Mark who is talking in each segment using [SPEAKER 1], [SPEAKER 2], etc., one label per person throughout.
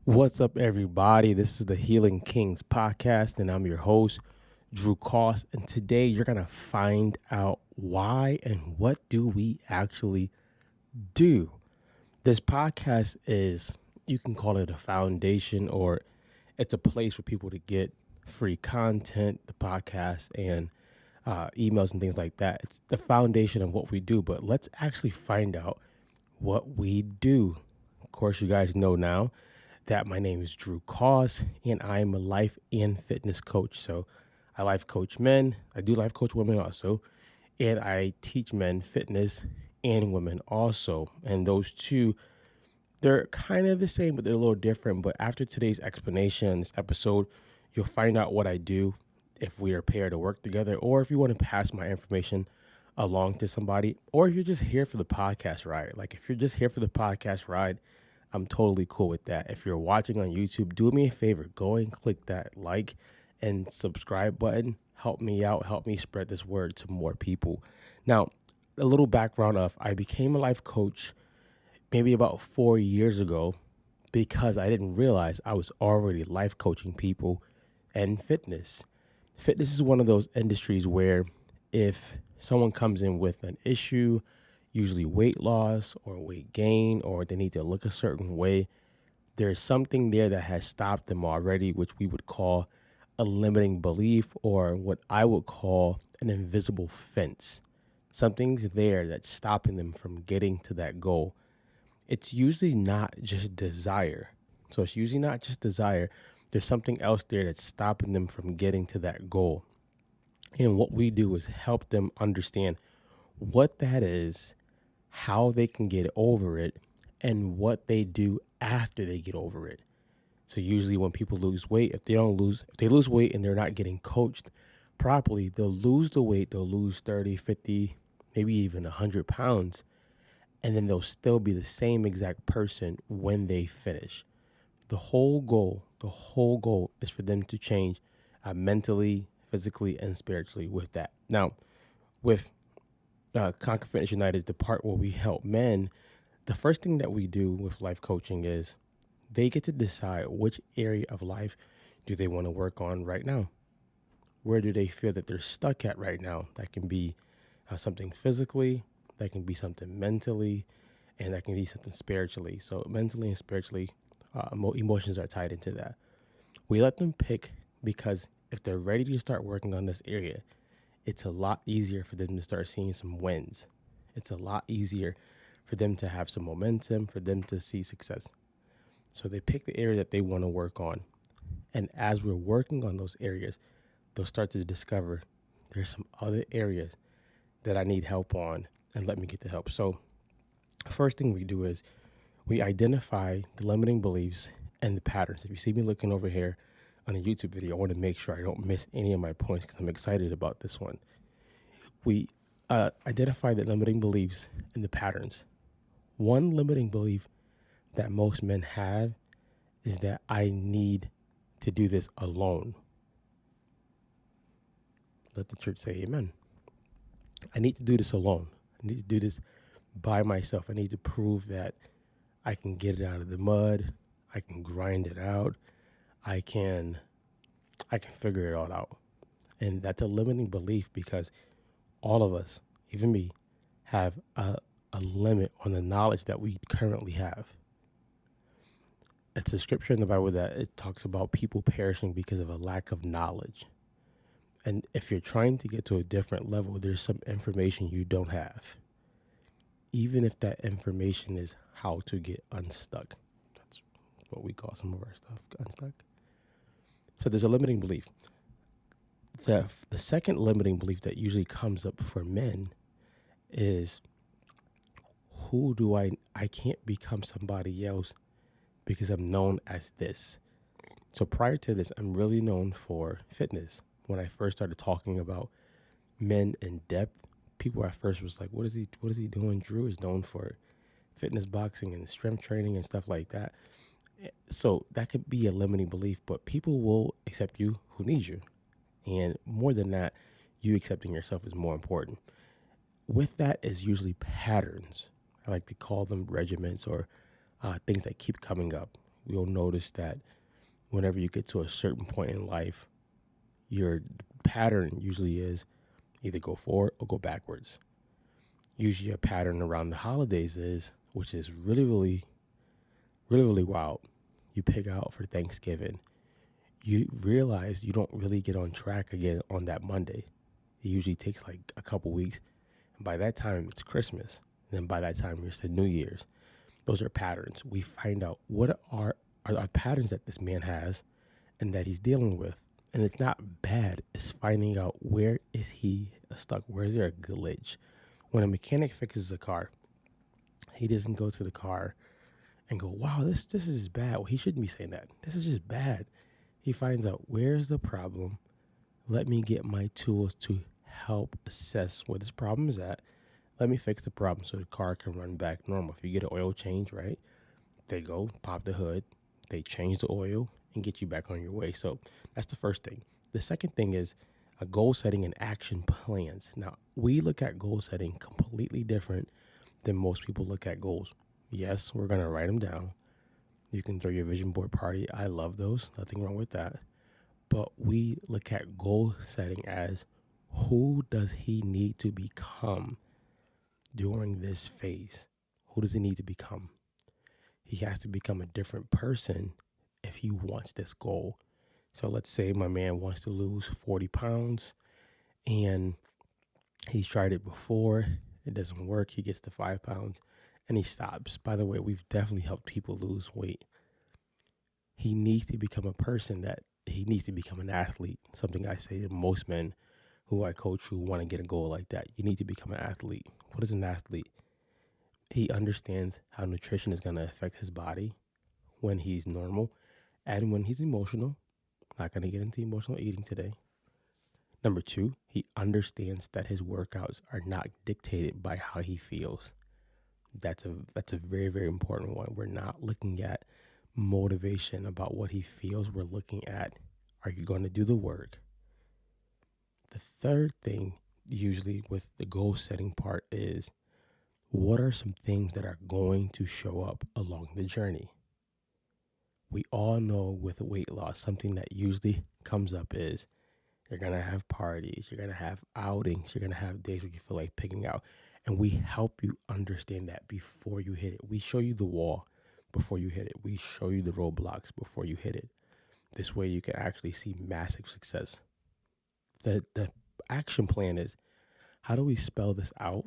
[SPEAKER 1] What's up, everybody? This is the Healing Kings podcast, and I'm your host, Drew Koss. And today you're going to find out why and what do we actually do. This podcast is, you can call it a foundation, or it's a place for people to get free content, the podcast, and emails and things like that. It's the foundation of what we do, but let's actually find out what we do. Of course, you guys know now that my name is Drew Koss, and I am a life and fitness coach. So I life coach men, I do life coach women also, and I teach men fitness and women also. And those two, they're kind of the same, but they're a little different. But after today's explanation, this episode, you'll find out what I do, if we are paired to work together, or if you want to pass my information along to somebody, or if you're just here for the podcast ride. Like if you're just here for the podcast ride, I'm totally cool with that. If you're watching on YouTube, do me a favor, go and click that like and subscribe button. Help me out, help me spread this word to more people. Now, a little background of I became a life coach maybe about 4 years ago because I didn't realize I was already life coaching people and fitness. Fitness is one of those industries where if someone comes in with an issue, usually weight loss or weight gain, or they need to look a certain way, there's something there that has stopped them already, which we would call a limiting belief, or what I would call an invisible fence. Something's there that's stopping them from getting to that goal. It's usually not just desire. So it's usually not just desire. There's something else there that's stopping them from getting to that goal. And what we do is help them understand what that is, how they can get over it, and what they do after they get over it. So usually when people lose weight, if they lose weight and they're not getting coached properly, they'll lose the weight, they'll lose 30, 50, maybe even 100 pounds, and then they'll still be the same exact person when they finish. The whole goal is for them to change mentally, physically, and spiritually with that. Now, with Conquer Fitness United, the part where we help men, the first thing that we do with life coaching is they get to decide which area of life do they want to work on right now. Where do they feel that they're stuck at right now? That can be something physically, that can be something mentally, and that can be something spiritually. So mentally and spiritually, emotions are tied into that. We let them pick because if they're ready to start working on this area, it's a lot easier for them to start seeing some wins. It's a lot easier for them to have some momentum, for them to see success. So they pick the area that they want to work on. And as we're working on those areas, they'll start to discover there's some other areas that I need help on, and let me get the help. So first thing we do is we identify the limiting beliefs and the patterns. If you see me looking over here on a YouTube video, I want to make sure I don't miss any of my points because I'm excited about this one. We identify the limiting beliefs and the patterns. One limiting belief that most men have is that I need to do this alone. Let the church say amen. I need to do this alone. I need to do this by myself. I need to prove that I can get it out of the mud. I can grind it out. I can figure it all out. And that's a limiting belief because all of us, even me, have a limit on the knowledge that we currently have. It's a scripture in the Bible that it talks about people perishing because of a lack of knowledge. And if you're trying to get to a different level, there's some information you don't have. Even if that information is how to get unstuck. That's what we call some of our stuff, unstuck. So there's a limiting belief. The second limiting belief that usually comes up for men is, I can't become somebody else because I'm known as this. So prior to this, I'm really known for fitness. When I first started talking about men in depth, people at first was like, what is he doing? Drew is known for fitness, boxing, and strength training and stuff like that. So that could be a limiting belief, but people will accept you who need you. And more than that, you accepting yourself is more important. With that is usually patterns. I like to call them regiments or things that keep coming up. you'll notice that whenever you get to a certain point in life, your pattern usually is either go forward or go backwards. Usually a pattern around the holidays is, which is really wild. You pick out for Thanksgiving. You realize you don't really get on track again on that Monday. It usually takes like a couple weeks. And by that time, it's Christmas. And then by that time, it's the New Year's. Those are patterns. We find out what are patterns that this man has and that he's dealing with. And it's not bad. It's finding out where is he stuck? Where is there a glitch? When a mechanic fixes a car, he doesn't go to the car and go, wow, this is bad. Well, he shouldn't be saying that. This is just bad. He finds out where's the problem. Let me get my tools to help assess where this problem is at. Let me fix the problem so the car can run back normal. If you get an oil change, right, they go pop the hood, they change the oil and get you back on your way. So that's the first thing. The second thing is a goal setting and action plans. Now, we look at goal setting completely different than most people look at goals. Yes, we're going to write them down. You can throw your vision board party. I love those. Nothing wrong with that. But we look at goal setting as who does he need to become during this phase? Who does he need to become? He has to become a different person if he wants this goal. So let's say my man wants to lose 40 pounds and he's tried it before. It doesn't work. He gets to 5 pounds and he stops. By the way, we've definitely helped people lose weight. He needs to become a person that he needs to become an athlete. Something I say to most men who I coach who want to get a goal like that. You need to become an athlete. What is an athlete? He understands how nutrition is going to affect his body when he's normal and when he's emotional. Not going to get into emotional eating today. Number 2, he understands that his workouts are not dictated by how he feels. That's a very, very important one. We're not looking at motivation about what he feels. We're looking at, are you going to do the work? The third thing, usually with the goal setting part, is what are some things that are going to show up along the journey? We all know with weight loss, something that usually comes up is you're going to have parties, you're going to have outings, you're going to have days where you feel like picking out. And we help you understand that before you hit it. We show you the wall before you hit it. We show you the roadblocks before you hit it. This way you can actually see massive success. The action plan is, how do we spell this out?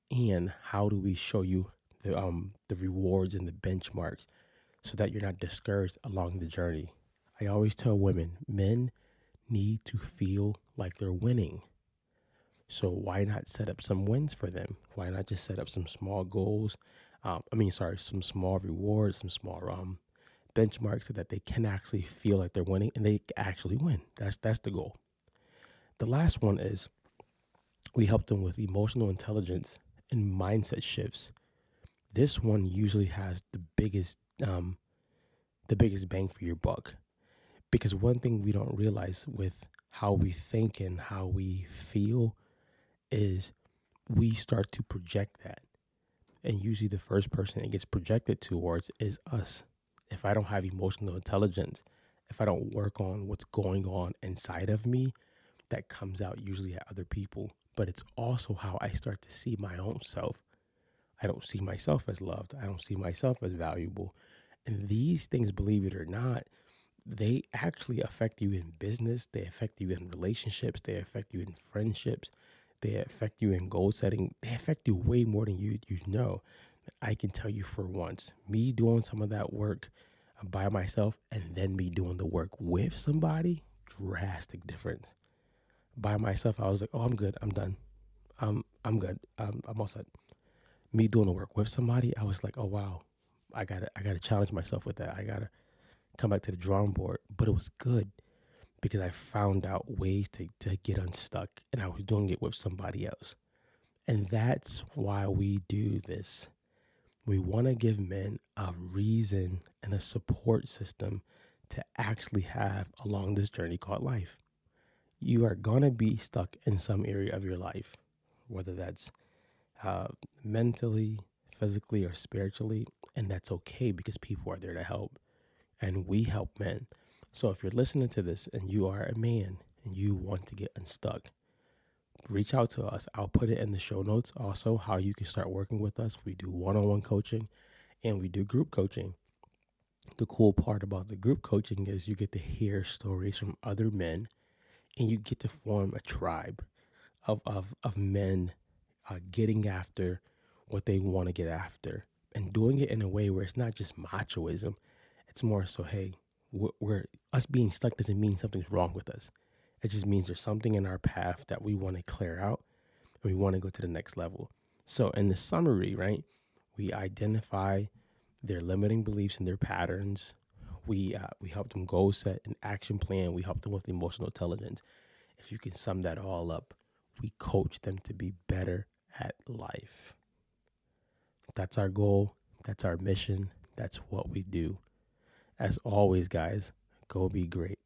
[SPEAKER 1] And how do we show you the rewards and the benchmarks so that you're not discouraged along the journey? I always tell women, men need to feel like they're winning. So why not set up some wins for them? Why not just set up some small goals? Some small rewards, some small benchmarks so that they can actually feel like they're winning and they actually win. That's the goal. The last one is we help them with emotional intelligence and mindset shifts. This one usually has the biggest bang for your buck, because one thing we don't realize with how we think and how we feel is we start to project that. And usually the first person it gets projected towards is us. If I don't have emotional intelligence, if I don't work on what's going on inside of me, that comes out usually at other people. But it's also how I start to see my own self. I don't see myself as loved. I don't see myself as valuable. And these things, believe it or not, they actually affect you in business. They affect you in relationships. They affect you in friendships. They affect you in goal setting. They affect you way more than you know. I can tell you for once, me doing some of that work by myself and then me doing the work with somebody, drastic difference. By myself, I was like, oh, I'm good. I'm done. I'm good. I'm all set. Me doing the work with somebody, I was like, oh, wow. I gotta challenge myself with that. I gotta come back to the drawing board. But it was good because I found out ways to get unstuck, and I was doing it with somebody else. And that's why we do this. We want to give men a reason and a support system to actually have along this journey called life. You are going to be stuck in some area of your life, whether that's mentally, physically, or spiritually. And that's okay because people are there to help. and we help men. So if you're listening to this and you are a man and you want to get unstuck, reach out to us. I'll put it in the show notes also how you can start working with us. We do one-on-one coaching and we do group coaching. The cool part about the group coaching is you get to hear stories from other men and you get to form a tribe of men getting after what they want to get after and doing it in a way where it's not just machoism. It's more so, hey, we're us being stuck doesn't mean something's wrong with us. It just means there's something in our path that we want to clear out and we want to go to the next level. So in the summary, right, we identify their limiting beliefs and their patterns. We help them goal set an action plan. We help them with emotional intelligence. If you can sum that all up, we coach them to be better at life. That's our goal. That's our mission. That's what we do. As always, guys, go be great.